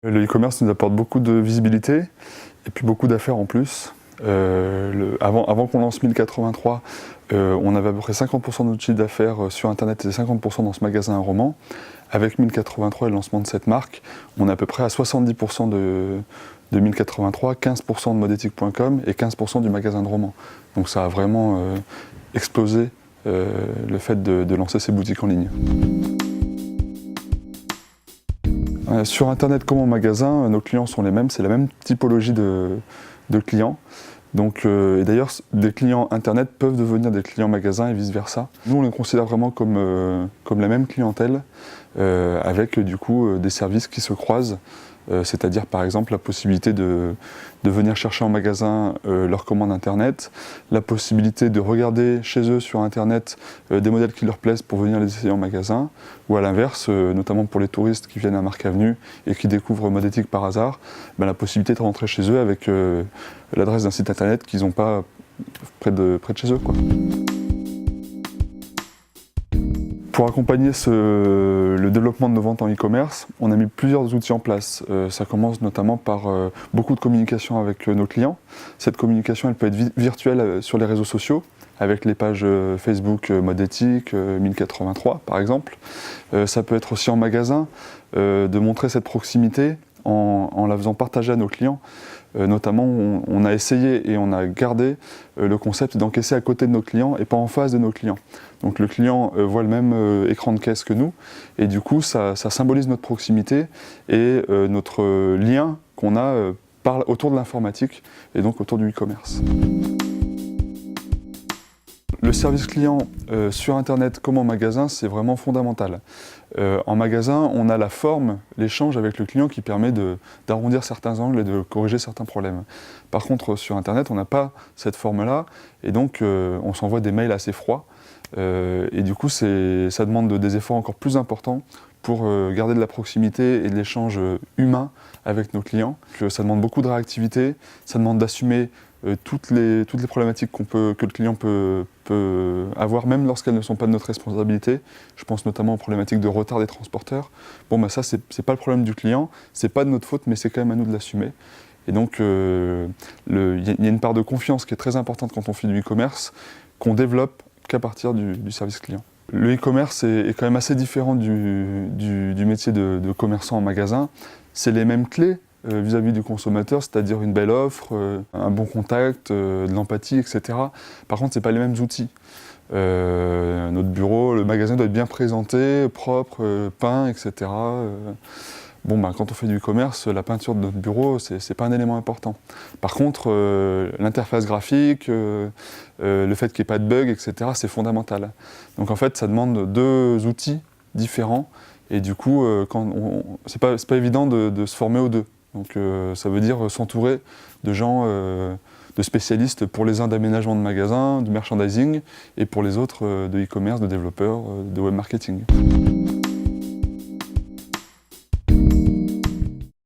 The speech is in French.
Le e-commerce nous apporte beaucoup de visibilité et puis beaucoup d'affaires en plus. Avant qu'on lance 1083, on avait à peu près 50% de notre chiffre d'affaires sur Internet et 50% dans ce magasin à roman. Avec 1083 et le lancement de cette marque, on est à peu près à 70% de 1083, 15% de modétique.com et 15% du magasin de roman. Donc ça a vraiment explosé le fait de lancer ces boutiques en ligne. Sur Internet comme en magasin, nos clients sont les mêmes, c'est la même typologie de clients. Donc, et d'ailleurs, des clients Internet peuvent devenir des clients magasins et vice-versa. Nous, on les considère vraiment comme la même clientèle, avec du coup des services qui se croisent. C'est-à-dire par exemple la possibilité de venir chercher en magasin leurs commandes Internet, la possibilité de regarder chez eux sur Internet des modèles qui leur plaisent pour venir les essayer en magasin, ou à l'inverse, notamment pour les touristes qui viennent à Marc Avenue et qui découvrent Modétique par hasard, la possibilité de rentrer chez eux avec l'adresse d'un site Internet qu'ils n'ont pas près de chez eux, quoi. Pour accompagner le développement de nos ventes en e-commerce, on a mis plusieurs outils en place. Ça commence notamment par beaucoup de communication avec nos clients. Cette communication, elle peut être virtuelle sur les réseaux sociaux, avec les pages Facebook Modétique, 1083 par exemple. Ça peut être aussi en magasin, de montrer cette proximité en la faisant partager à nos clients. Notamment, on a essayé et on a gardé le concept d'encaisser à côté de nos clients et pas en face de nos clients. Donc le client voit le même écran de caisse que nous et du coup ça symbolise notre proximité et notre lien qu'on a autour de l'informatique et donc autour du e-commerce. Le service client sur Internet comme en magasin, c'est vraiment fondamental. En magasin, on a la forme, l'échange avec le client qui permet d'arrondir certains angles et de corriger certains problèmes. Par contre, sur Internet, on n'a pas cette forme-là et donc on s'envoie des mails assez froids. Et du coup, ça demande des efforts encore plus importants pour garder de la proximité et de l'échange humain avec nos clients. Ça demande beaucoup de réactivité, ça demande d'assumer toutes les problématiques que le client peut avoir, même lorsqu'elles ne sont pas de notre responsabilité. Je pense notamment aux problématiques de retard des transporteurs. Bon, ça, c'est pas le problème du client, c'est pas de notre faute, mais c'est quand même à nous de l'assumer. Et donc, il y a une part de confiance qui est très importante quand on fait du e-commerce, qu'on développe qu'à partir du service client. Le e-commerce est quand même assez différent du métier de commerçant en magasin. C'est les mêmes clés vis-à-vis du consommateur, c'est-à-dire une belle offre, un bon contact, de l'empathie, etc. Par contre, ce n'est pas les mêmes outils. Notre bureau, le magasin doit être bien présenté, propre, peint, etc. Quand on fait du e-commerce, la peinture de notre bureau, c'est pas un élément important. Par contre, l'interface graphique, le fait qu'il n'y ait pas de bugs, etc., c'est fondamental. Donc en fait, ça demande deux outils différents, et du coup, c'est pas évident de se former aux deux. Donc ça veut dire s'entourer de gens, de spécialistes pour les uns d'aménagement de magasins, de merchandising, et pour les autres de e-commerce, de développeurs, de web marketing.